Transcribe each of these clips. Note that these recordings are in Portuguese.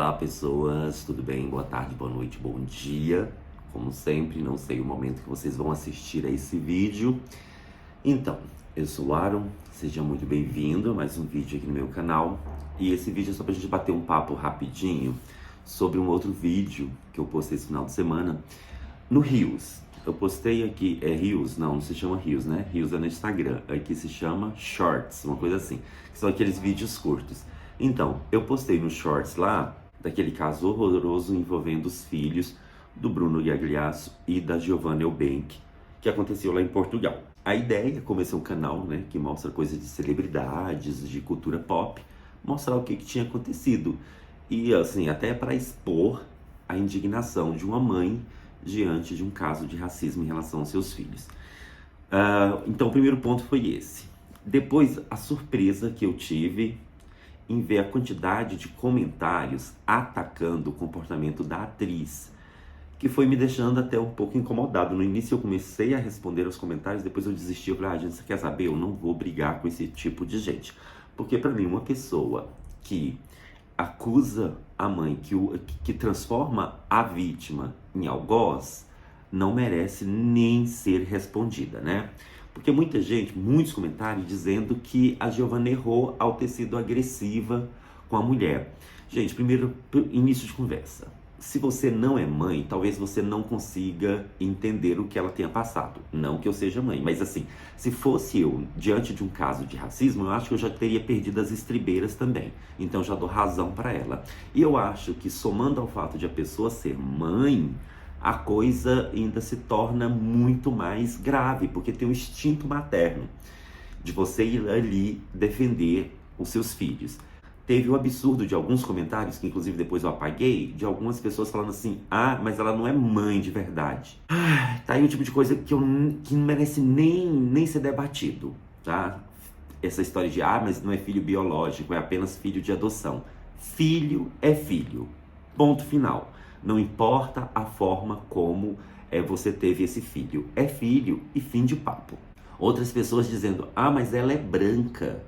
Olá pessoas, tudo bem? Boa tarde, boa noite, bom dia. Como sempre, não sei o momento que vocês vão assistir a esse vídeo. Então, eu sou o Aaron, seja muito bem-vindo a mais um vídeo aqui no meu canal. E esse vídeo é só pra gente bater um papo rapidinho sobre um outro vídeo que eu postei esse final de semana no Reels. Eu postei aqui, Reels? Não se chama Reels, né? Reels é no Instagram, aqui se chama Shorts, uma coisa assim. Que são aqueles vídeos curtos. Então, eu postei no Shorts lá, daquele caso horroroso envolvendo os filhos do Bruno Gagliasso e da Giovanna Eubank, que aconteceu lá em Portugal. A ideia, como esse é um canal, né, que mostra coisas de celebridades, de cultura pop, mostrar o que tinha acontecido. E, assim, até para expor a indignação de uma mãe diante de um caso de racismo em relação aos seus filhos. Então, o primeiro ponto foi esse. Depois, a surpresa que eu tive em ver a quantidade de comentários atacando o comportamento da atriz, que foi me deixando até um pouco incomodado. No início eu comecei a responder aos comentários, depois eu desisti. Eu falei, gente, você quer saber? Eu não vou brigar com esse tipo de gente. Porque para mim, uma pessoa que acusa a mãe, que transforma a vítima em algoz, não merece nem ser respondida, né? Porque muita gente, muitos comentários dizendo que a Giovanna errou ao ter sido agressiva com a mulher. Gente, primeiro, início de conversa. Se você não é mãe, talvez você não consiga entender o que ela tenha passado. Não que eu seja mãe, mas assim, se fosse eu diante de um caso de racismo, eu acho que eu já teria perdido as estribeiras também. Então já dou razão para ela. E eu acho que somando ao fato de a pessoa ser mãe, a coisa ainda se torna muito mais grave, porque tem o instinto materno de você ir ali defender os seus filhos. Teve o absurdo de alguns comentários, que inclusive depois eu apaguei, de algumas pessoas falando assim, mas ela não é mãe de verdade. Tá aí o tipo de coisa que não merece nem ser debatido, tá? Essa história de, mas não é filho biológico, é apenas filho de adoção. Filho é filho, ponto final. Não importa a forma como você teve esse filho. É filho e fim de papo. Outras pessoas dizendo, mas ela é branca.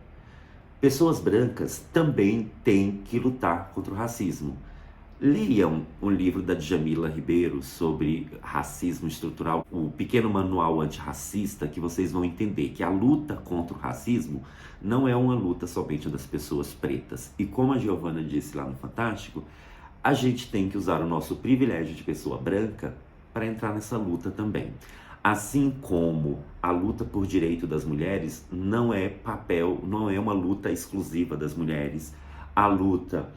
Pessoas brancas também têm que lutar contra o racismo. Leiam um livro da Djamila Ribeiro sobre racismo estrutural, o pequeno manual antirracista, que vocês vão entender que a luta contra o racismo não é uma luta somente das pessoas pretas. E como a Giovanna disse lá no Fantástico, a gente tem que usar o nosso privilégio de pessoa branca para entrar nessa luta também. Assim como a luta por direito das mulheres não é uma luta exclusiva das mulheres. A luta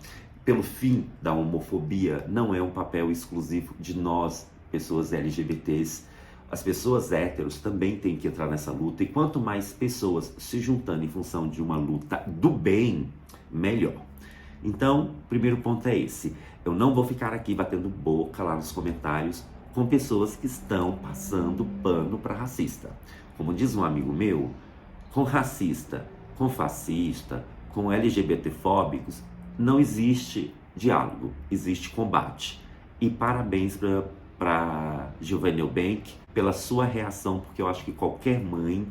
pelo fim da homofobia não é um papel exclusivo de nós, pessoas LGBTs. As pessoas héteros também têm que entrar nessa luta. E quanto mais pessoas se juntando em função de uma luta do bem, melhor. Então, o primeiro ponto é esse. Eu não vou ficar aqui batendo boca lá nos comentários com pessoas que estão passando pano para racista. Como diz um amigo meu, com racista, com fascista, com LGBTfóbicos, não existe diálogo, existe combate. E parabéns para Giovanna Eubank pela sua reação, porque eu acho que qualquer mãe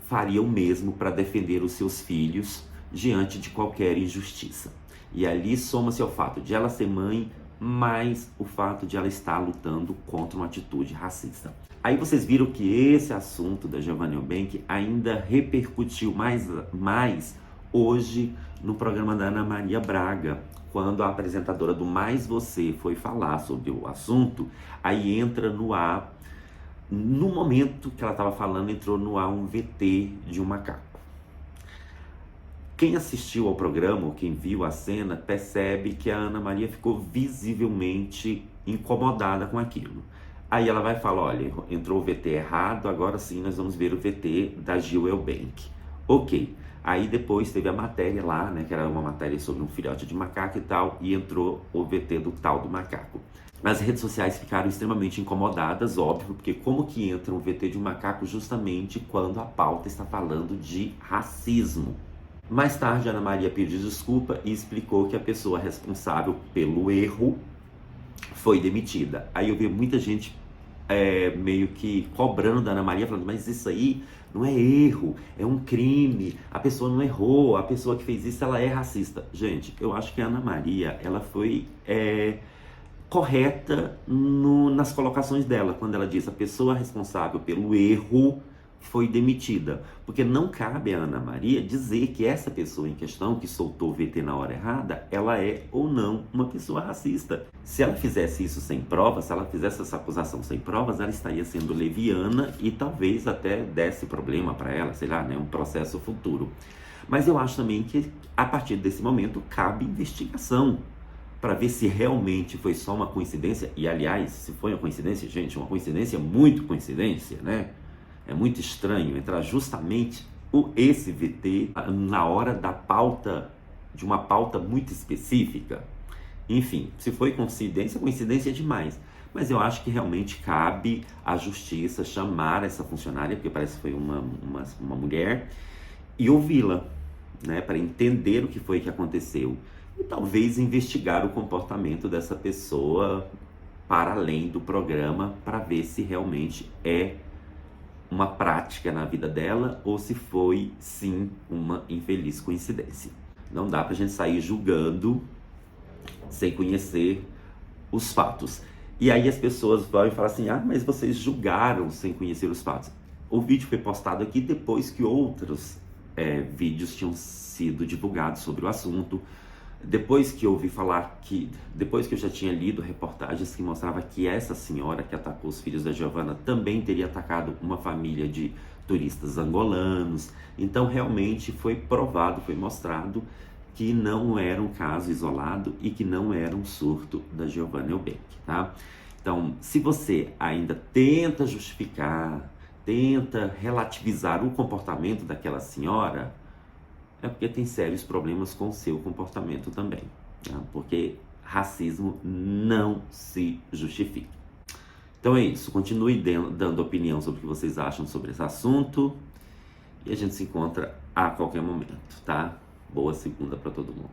faria o mesmo para defender os seus filhos diante de qualquer injustiça. E ali soma-se ao fato de ela ser mãe, mais o fato de ela estar lutando contra uma atitude racista. Aí vocês viram que esse assunto da Giovanna Eubank ainda repercutiu mais hoje no programa da Ana Maria Braga, quando a apresentadora do Mais Você foi falar sobre o assunto. Aí entra no ar, no momento que ela estava falando, entrou no ar um VT de um macaco. Quem assistiu ao programa, ou quem viu a cena, percebe que a Ana Maria ficou visivelmente incomodada com aquilo. Aí ela vai falar, olha, entrou o VT errado, agora sim nós vamos ver o VT da Gil Eubank. Ok. Aí depois teve a matéria lá, né, que era uma matéria sobre um filhote de macaco e tal, e entrou o VT do tal do macaco. As redes sociais ficaram extremamente incomodadas, óbvio, porque como que entra um VT de um macaco justamente quando a pauta está falando de racismo? Mais tarde, a Ana Maria pediu desculpa e explicou que a pessoa responsável pelo erro foi demitida. Aí eu vi muita gente meio que cobrando da Ana Maria, falando, mas isso aí não é erro, é um crime, a pessoa não errou, a pessoa que fez isso, ela é racista. Gente, eu acho que a Ana Maria, ela foi correta nas colocações dela, quando ela diz a pessoa responsável pelo erro foi demitida, porque não cabe a Ana Maria dizer que essa pessoa em questão, que soltou o VT na hora errada, ela é ou não uma pessoa racista. Se ela fizesse isso sem provas, se ela fizesse essa acusação sem provas, ela estaria sendo leviana e talvez até desse problema para ela, sei lá, né, um processo futuro. Mas eu acho também que a partir desse momento cabe investigação para ver se realmente foi só uma coincidência. E aliás, se foi uma coincidência, gente, uma coincidência, muito coincidência, né? É muito estranho entrar justamente esse VT na hora da pauta, de uma pauta muito específica. Enfim, se foi coincidência, coincidência é demais. Mas eu acho que realmente cabe à justiça chamar essa funcionária, porque parece que foi uma mulher, e ouvi-la, né, para entender o que foi que aconteceu. E talvez investigar o comportamento dessa pessoa para além do programa, para ver se realmente é uma prática na vida dela ou se foi, sim, uma infeliz coincidência. Não dá pra gente sair julgando sem conhecer os fatos. E aí as pessoas vão falar assim, mas vocês julgaram sem conhecer os fatos. O vídeo foi postado aqui depois que outros vídeos tinham sido divulgados sobre o assunto. Depois que eu ouvi falar depois que eu já tinha lido reportagens que mostrava que essa senhora que atacou os filhos da Giovanna também teria atacado uma família de turistas angolanos. Então realmente foi provado, foi mostrado que não era um caso isolado e que não era um surto da Giovanna Eubank, tá? Então, se você ainda tenta justificar, tenta relativizar o comportamento daquela senhora, é porque tem sérios problemas com o seu comportamento também, tá? Porque racismo não se justifica. Então é isso, continue dando opinião sobre o que vocês acham sobre esse assunto e a gente se encontra a qualquer momento, tá? Boa segunda para todo mundo.